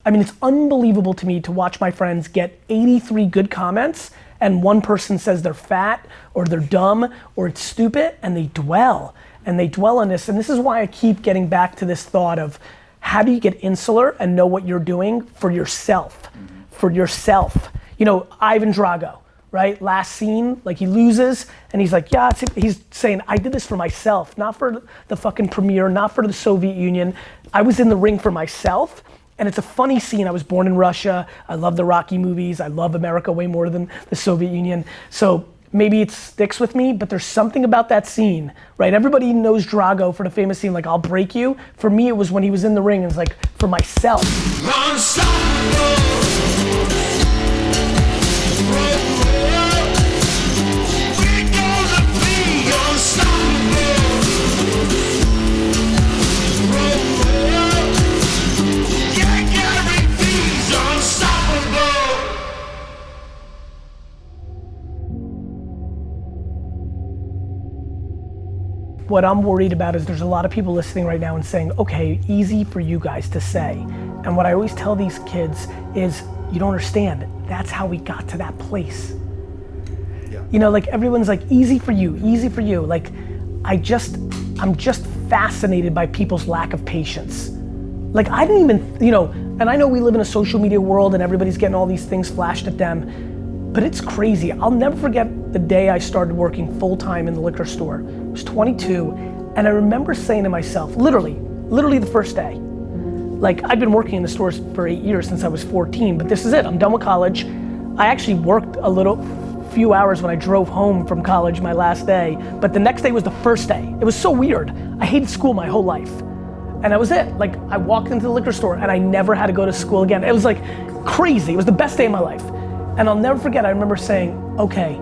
I mean, it's unbelievable to me to watch my friends get 83 good comments and one person says they're fat or they're dumb or it's stupid, and they dwell on this. And this is why I keep getting back to this thought of how do you get insular and know what you're doing for yourself, You know, Ivan Drago, right? Last scene, like he loses and he's like, yeah, he's saying, I did this for myself, not for the fucking premiere, not for the Soviet Union. I was in the ring for myself. And it's a funny scene. I was born in Russia. I love the Rocky movies. I love America way more than the Soviet Union. So maybe it sticks with me, but there's something about that scene, right? Everybody knows Drago for the famous scene, like, I'll break you. For me, it was when he was in the ring, and it's like, for myself. What I'm worried about is there's a lot of people listening right now and saying, okay, easy for you guys to say. And what I always tell these kids is, you don't understand, that's how we got to that place. Yeah. You know, like everyone's like, easy for you. Like, I'm just fascinated by people's lack of patience. Like I didn't even, you know, and I know we live in a social media world and everybody's getting all these things flashed at them, but it's crazy. I'll never forget the day I started working full-time in the liquor store. I was 22, and I remember saying to myself, literally the first day, like I'd been working in the stores for 8 years since I was 14, but this is it, I'm done with college. I actually worked a few hours when I drove home from college my last day, but the next day was the first day. It was so weird. I hated school my whole life. And that was it. Like I walked into the liquor store and I never had to go to school again. It was like crazy. It was the best day of my life. And I'll never forget, I remember saying, okay,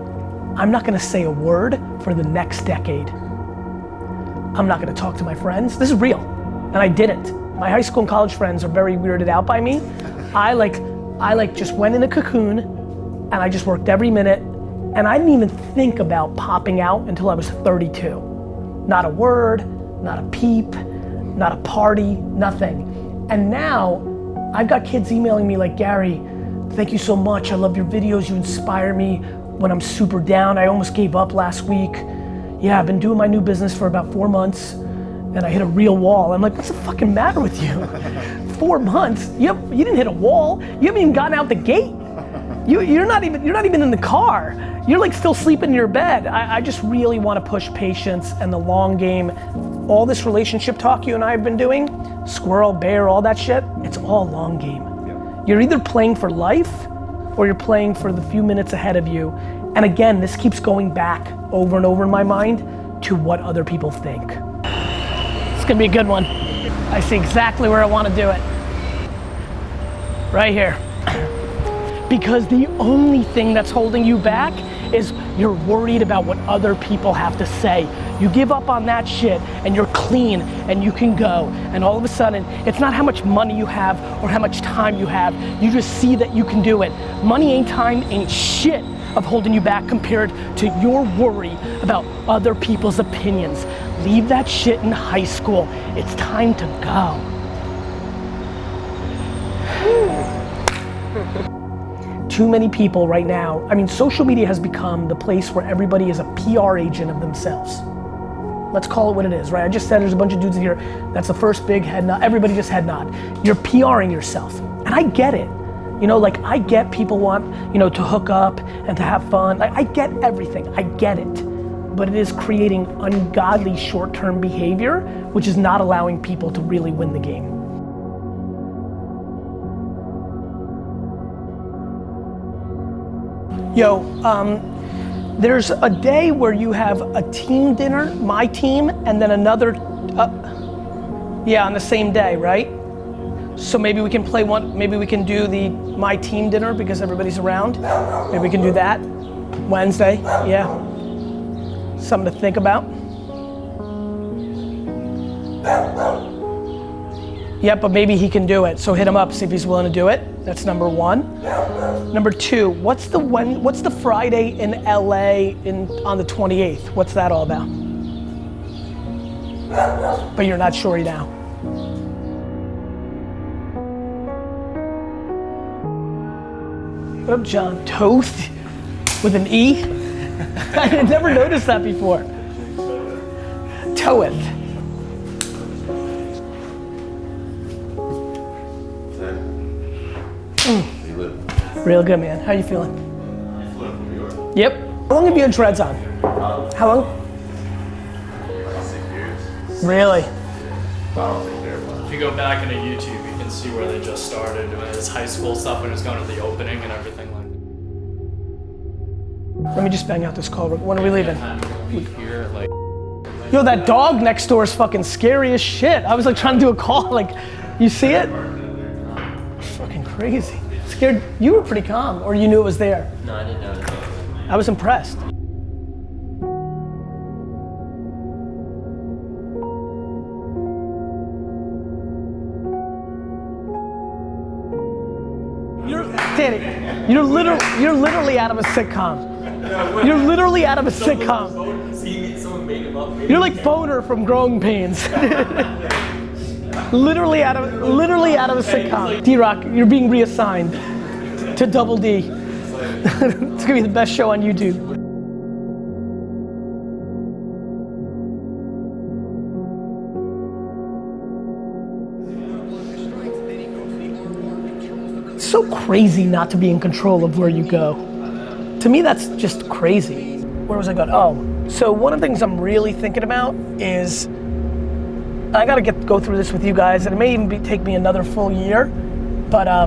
I'm not gonna say a word for the next decade. I'm not gonna talk to my friends. This is real. And I didn't. My high school and college friends are very weirded out by me. I just went in a cocoon and I just worked every minute, and I didn't even think about popping out until I was 32. Not a word, not a peep, not a party, nothing. And now I've got kids emailing me like, Gary, thank you so much. I love your videos. You inspire me when I'm super down. I almost gave up last week. Yeah, I've been doing my new business for about 4 months and I hit a real wall. I'm like, what's the fucking matter with you? 4 months? You didn't hit a wall. You haven't even gotten out the gate. You're not even in the car. You're like still sleeping in your bed. I just really want to push patience and the long game. All this relationship talk you and I have been doing, squirrel, bear, all that shit, it's all long game. You're either playing for life or you're playing for the few minutes ahead of you. And again, this keeps going back over and over in my mind to what other people think. It's gonna be a good one. I see exactly where I want to do it. Right here. Because the only thing that's holding you back is you're worried about what other people have to say. You give up on that shit and you're clean and you can go. And all of a sudden, it's not how much money you have or how much time you have. You just see that you can do it. Money ain't time, ain't shit of holding you back compared to your worry about other people's opinions. Leave that shit in high school. It's time to go. Too many people right now, I mean, social media has become the place where everybody is a PR agent of themselves. Let's call it what it is, right? I just said there's a bunch of dudes in here, that's the first big head nod, everybody just head nod. You're PRing yourself, and I get it. You know, like I get people want, you know, to hook up and to have fun. I get everything, I get it. But it is creating ungodly short-term behavior, which is not allowing people to really win the game. Yo, there's a day where you have a team dinner, my team, and then another, yeah, on the same day, right? So maybe we can play one, maybe we can do the my team dinner because everybody's around. Maybe we can do that Wednesday, yeah. Something to think about. Yeah, but maybe he can do it. So hit him up, see if he's willing to do it. That's number one. Number two, what's the Friday in LA on the 28th? What's that all about? But you're not sure now. What up, John? Toth with an E? I had never noticed that before. Toeth. Real good, man. How you feeling? Yep. How long have you had dreads on? How long? 6 years. Really? If you go back into YouTube, you can see where they just started doing his high school stuff when it was going to the opening and everything like that. Let me just bang out this call. When are we leaving? Here, like, Yo, that dog next door is fucking scary as shit. I was like trying to do a call, like, you see it? It's fucking crazy. Scared, you were pretty calm, or you knew it was there? No, I didn't know it. I was impressed. Danny, you're literally out of a sitcom. You're literally out of a sitcom. Someone made him up. You're like Boner from Growing Pains. literally out of a sitcom. D-Rock, you're being reassigned to Double D. It's gonna be the best show on YouTube. It's so crazy not to be in control of where you go. To me, that's just crazy. Where was I going? Oh, so one of the things I'm really thinking about is, I gotta go through this with you guys, and it may even take me another full year, but I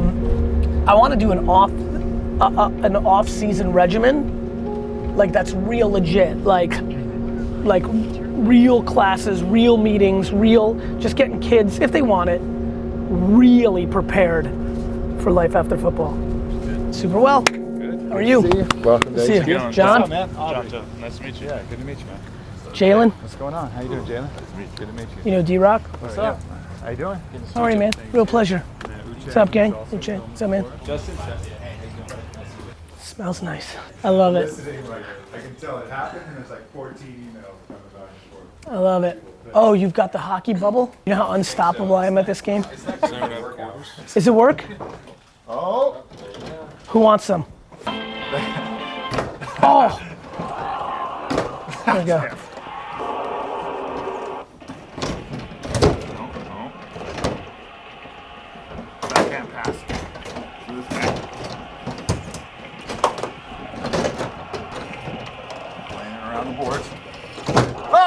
want to do an off-season regimen, like that's real legit, like real classes, real meetings, just getting kids, if they want it, really prepared for life after football. Super well. Good. How are you? See you. Welcome to See you. HQ. John? What's up, man? Aubrey. John, nice to meet you. Yeah, good to meet you, man. Jalen? What's going on? How you doing, Jalen? Good to meet you. You know D-Rock? What's up? How you doing? How are you, man? Real pleasure. What's up, gang? Uche. What's up, man? Justin. Smells nice. I love it. Yesterday, like, I can tell it happened, and there's like 14 emails coming back and forth. I love it. Oh, you've got the hockey bubble? You know how unstoppable I am at this game? Does it work? Oh! Who wants some? Oh! There we go. Backhand pass. To this guy. Playing it around the boards.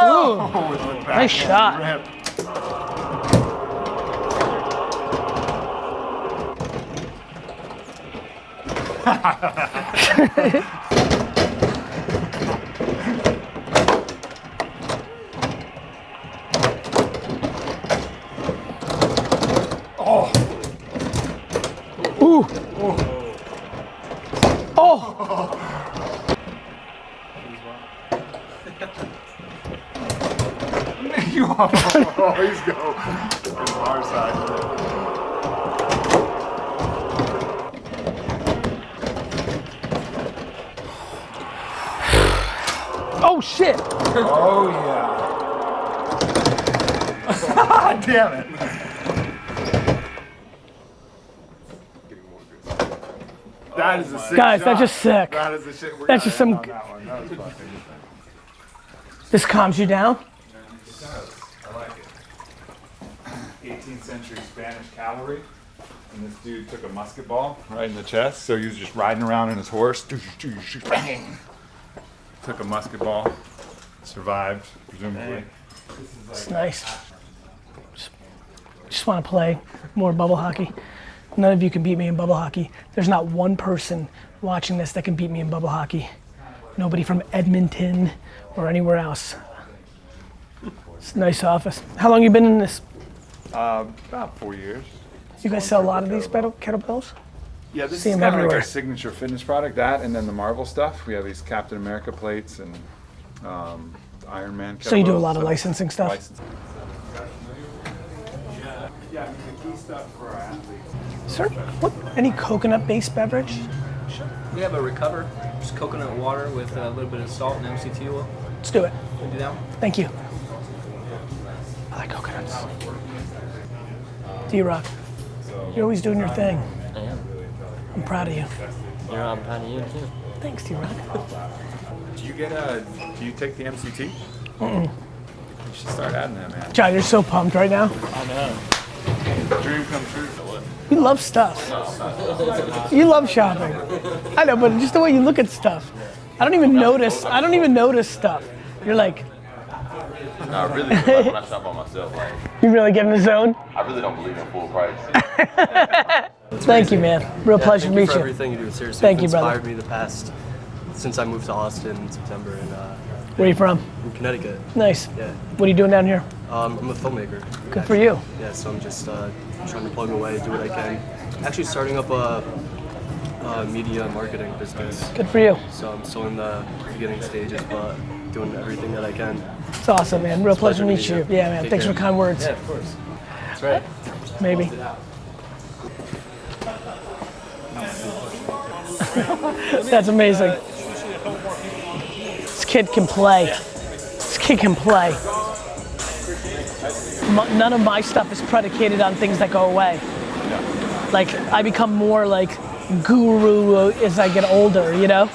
Ooh, With the nice backhand shot. rip. Ooh. Oh. You always go to the far side. Oh shit. Oh yeah. Damn it. That is a sick Guys, shot. that's just sick. That is a shit. We're That's gonna just some- end on that one. That was fucking. This calms you down? It does. I like it. 18th century Spanish cavalry. And this dude took a musket ball right in the chest. So he was just riding around on his horse. Bang! Took a musket ball. Survived, presumably. It's nice. Just want to play more bubble hockey. None of you can beat me in bubble hockey. There's not one person watching this that can beat me in bubble hockey. Nobody from Edmonton or anywhere else. It's a nice office. How long you been in this? About 4 years. You guys sell a lot of these kettlebells? Yeah, this See is 'em kind of like everywhere. our signature fitness product. That and then the Marvel stuff. We have these Captain America plates and Iron Man. So you do a kettlebells, lot of so licensing stuff? licensing. Yeah, I mean the key stuff for our athletes. Sir, any coconut-based beverage? We have a Recover, just coconut water with a little bit of salt and MCT oil. Let's do it. Can we do that one? Thank you. I like coconuts. D-Rock, you're always doing your thing. I am. I'm proud of you. Yeah, I'm proud of you too. Thanks, T-Rock. Do you take the MCT? You should start adding that, man. John, you're so pumped right now. I know. Dream come true. You love stuff. You love shopping. I know, but just the way you look at stuff. I don't even notice stuff. You're like, No, I really feel like when I shop on myself, like, you really get in the zone? I really don't believe in full price. Thank you, man. Real pleasure to meet Thank you for you. everything you do. Seriously, Thank you've you, brother. inspired me the past, since I moved to Austin in September and Where are you from? in Connecticut. Nice. Yeah. What are you doing down here? I'm a filmmaker. Good for you. Yeah, so I'm just trying to plug away, do what I can. Actually starting up a media marketing business. Good for you. So I'm still in the beginning stages, but doing everything that I can. It's awesome, man. Real pleasure to meet you. Yeah, man. Take Thanks care. for kind words. Yeah, of course. That's right. Maybe. That's amazing. This kid can play. This kid can play. None of my stuff is predicated on things that go away. Like, I become more like guru as I get older, you know?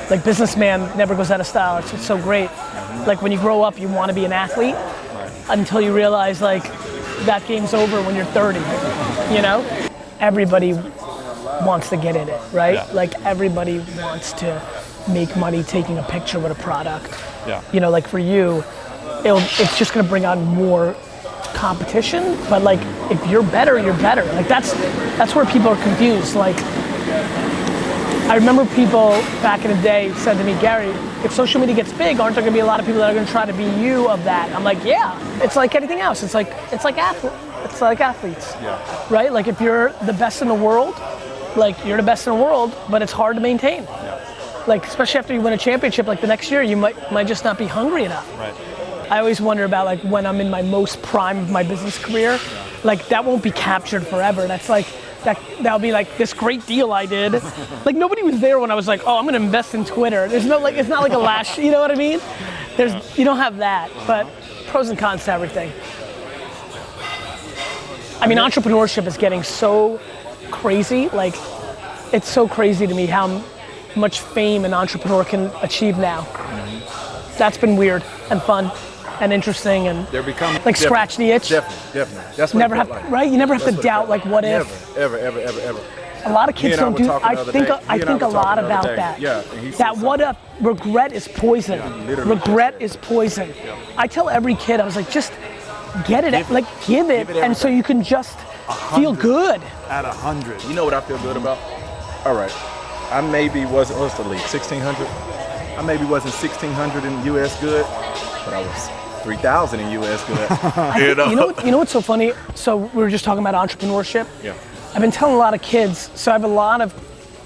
Like, businessman never goes out of style. It's what's so great. Like, when you grow up, you want to be an athlete until you realize, like, that game's over when you're 30, you know? Everybody wants to get in it, right? Yeah. Like, everybody wants to make money taking a picture with a product. Yeah. You know, like for you, it's just gonna bring on more competition, but like, if you're better, you're better. Like, that's where people are confused. Like, I remember people back in the day said to me, Gary, if social media gets big, aren't there gonna be a lot of people that are gonna try to be you of that? I'm like, yeah, it's like anything else. It's like athletes, Yeah. right? Like, if you're the best in the world, like, you're the best in the world, but it's hard to maintain. Yeah. Like, especially after you win a championship, like the next year, you might just not be hungry enough. Right. I always wonder about, like, when I'm in my most prime of my business career, like, that won't be captured forever. That's like, that'll be like this great deal I did. Like, nobody was there when I was like, oh, I'm gonna invest in Twitter. There's no, like, it's not like a lash, you know what I mean? You don't have that, but pros and cons to everything. I mean, entrepreneurship is getting so crazy. Like, it's so crazy to me how much fame an entrepreneur can achieve now. That's been weird and fun and interesting, and They're becoming like scratch the itch. Definitely. That's what Never it have felt like. right. You never have That's to what it doubt, felt like, what if. Ever. A lot of kids Me and I don't were do. talking I the other think day. I Me and I think a were lot talking the other about day. that. Yeah, and he said That what if regret is poison. literally Regret is poison. I tell every kid, I was like, just get it, like, give it, and so you can just feel good. At 100. You know what I feel good about? All right. I maybe wasn't, what's the league, 1,600? I maybe wasn't 1,600 in US good, but I was 3,000 in US good. You know what's so funny? So we were just talking about entrepreneurship. Yeah. I've been telling a lot of kids, so I have a lot of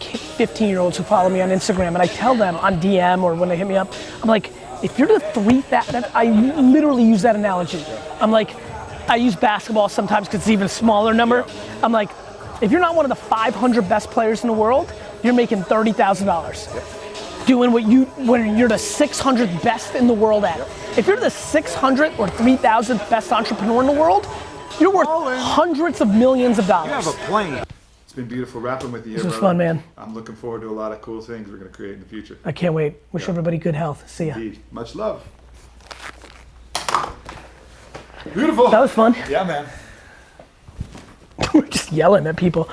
15-year-olds who follow me on Instagram, and I tell them on DM or when they hit me up, I'm like, if you're the 3,000, I literally use that analogy. I'm like, I use basketball sometimes because it's an even smaller number. I'm like, if you're not one of the 500 best players in the world, you're making $30,000. Doing when you're the 600th best in the world at. If you're the 600th or 3,000th best entrepreneur in the world, you're worth hundreds of millions of dollars. You have a plane. It's been beautiful rapping with you. This was brother. fun, man. I'm looking forward to a lot of cool things we're going to create in the future. I can't wait. Wish everybody good health. See ya. Indeed. Much love. Beautiful. That was fun. Yeah, man. We're just yelling at people.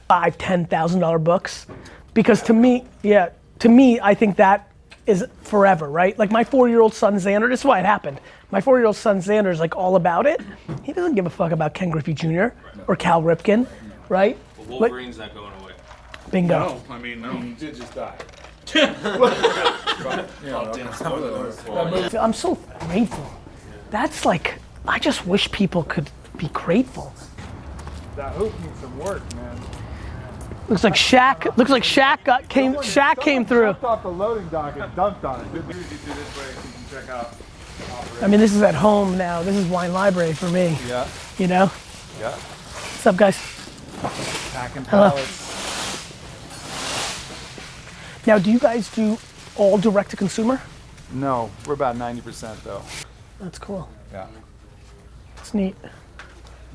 $5,000-$10,000 books, because to me, I think that is forever, right? Like, my 4-year-old son Xander, this is why it happened. My 4-year-old son Xander is like all about it. He doesn't give a fuck about Ken Griffey Jr. or Cal Ripken, right? But Wolverine's not going away. Bingo. No, I mean, no. You did just die. I'm so grateful. That's like, I just wish people could be grateful. That hoop needs some work, man. Looks like Shaq came through. Jumped off the loading dock and dunked on it. Good news you do this way so you can check out. I mean, this is at home now. This is wine library for me. Yeah. You know? Yeah. What's up, guys? Packing Hello. pallets. Now, do you guys do all direct to consumer? No, we're about 90% though. That's cool. Yeah. It's neat.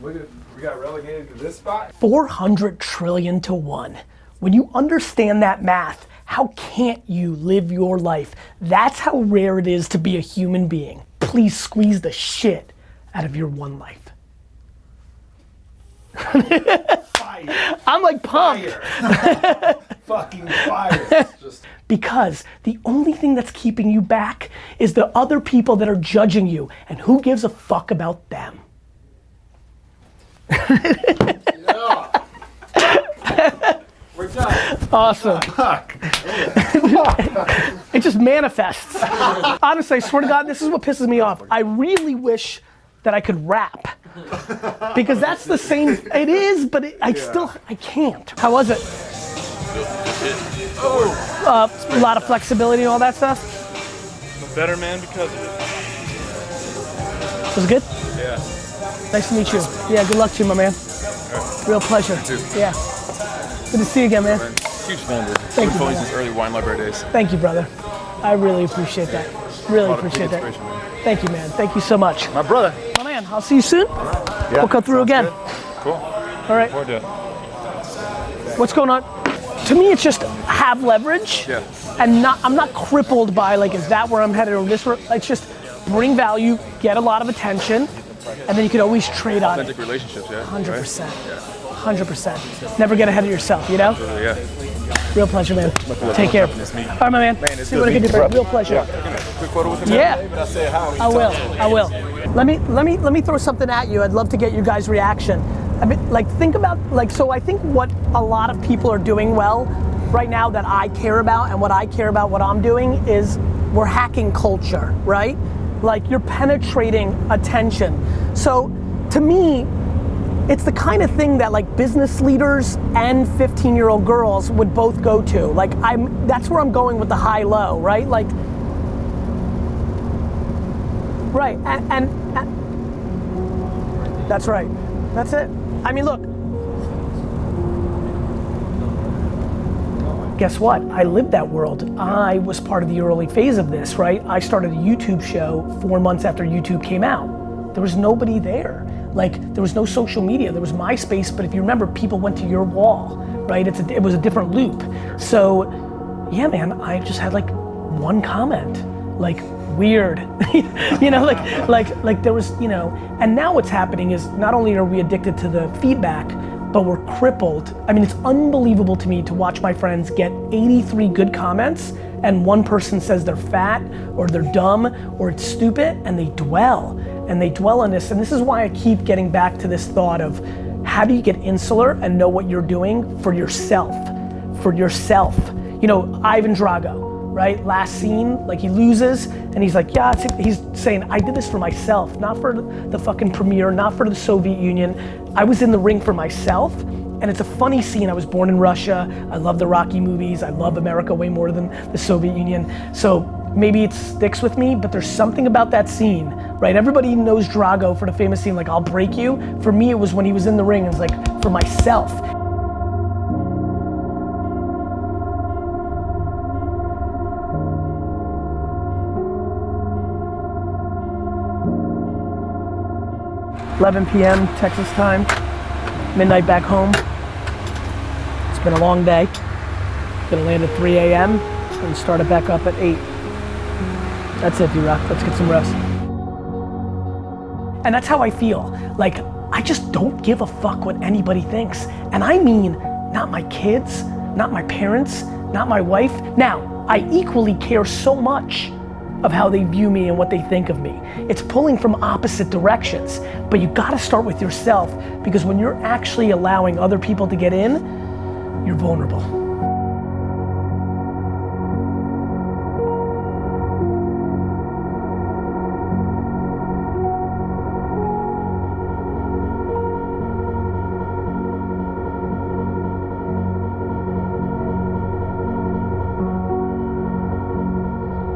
Look at, we got relegated to this spot. 400 trillion to 1. When you understand that math, how can't you live your life? That's how rare it is to be a human being. Please squeeze the shit out of your one life. Fire. I'm like pumped. Fire. Fucking fire. Because the only thing that's keeping you back is the other people that are judging you, and who gives a fuck about them? We're done. Awesome. Fuck. It just manifests. Honestly, I swear to God, this is what pisses me off. I really wish that I could rap. Because that's the same, it is, but I can't. How was it? A lot of flexibility and all that stuff? I'm a better man because of it. Was it good? Yeah. Nice to meet you. Yeah, good luck to you, my man. Real pleasure. Yeah. Good to see you again, man. Huge fan, dude. Thank Been you, following man. since early wine library days. Thank you, brother. I really appreciate that. Really A lot of big appreciate that. inspiration, man. Thank you, man. Thank you so much. My brother. My man, I'll see you soon. Yeah, We'll come through sounds again. good. Cool. All right. Forward to it. What's going on? To me, it's just have leverage, Yeah. and I'm not crippled by like, is that where I'm headed or this? It's just bring value, get a lot of attention, and then you can always trade on it. Authentic relationships, yeah. 100%. 100%. Never get ahead of yourself, you know? Right? Yeah. Real pleasure, man. Take care. All right, my man. See what I can do for you. Real pleasure. Quick photo with him. Yeah. I will. Let me throw something at you. I'd love to get your guys' reaction. I mean, like, think about, like, so I think what a lot of people are doing well right now that I care about, and what I care about what I'm doing, is we're hacking culture, right? Like, you're penetrating attention. So to me, it's the kind of thing that like business leaders and 15-year-old girls would both go to. Like, that's where I'm going with the high-low, right? Like, right, and that's right. That's it. I mean, look. Guess what? I lived that world. I was part of the early phase of this, right? I started a YouTube show 4 months after YouTube came out. There was nobody there. Like, there was no social media. There was MySpace, but if you remember, people went to your wall, right? It was a different loop. So, yeah, man, I just had like one comment, like, weird, you know, like there was, you know, and now what's happening is not only are we addicted to the feedback, but we're crippled. I mean, it's unbelievable to me to watch my friends get 83 good comments and one person says they're fat or they're dumb or it's stupid, and they dwell on this. And this is why I keep getting back to this thought of how do you get insular and know what you're doing for yourself, You know, Ivan Drago, right? Last scene, like he loses and he's like, yeah, he's saying, I did this for myself, not for the fucking premiere, not for the Soviet Union. I was in the ring for myself. And it's a funny scene. I was born in Russia. I love the Rocky movies. I love America way more than the Soviet Union. So maybe it sticks with me, but there's something about that scene, right? Everybody knows Drago for the famous scene, like, I'll break you. For me, it was when he was in the ring, it was like, for myself. (11 p.m. Texas time, midnight back home. It's been a long day. Gonna land at 3 a.m. and start it back up at 8. That's it, D-Rock. Let's get some rest. And that's how I feel. Like, I just don't give a fuck what anybody thinks. And I mean, not my kids, not my parents, not my wife. Now, I equally care so much of how they view me and what they think of me. It's pulling from opposite directions, but you gotta start with yourself, because when you're actually allowing other people to get in, you're vulnerable.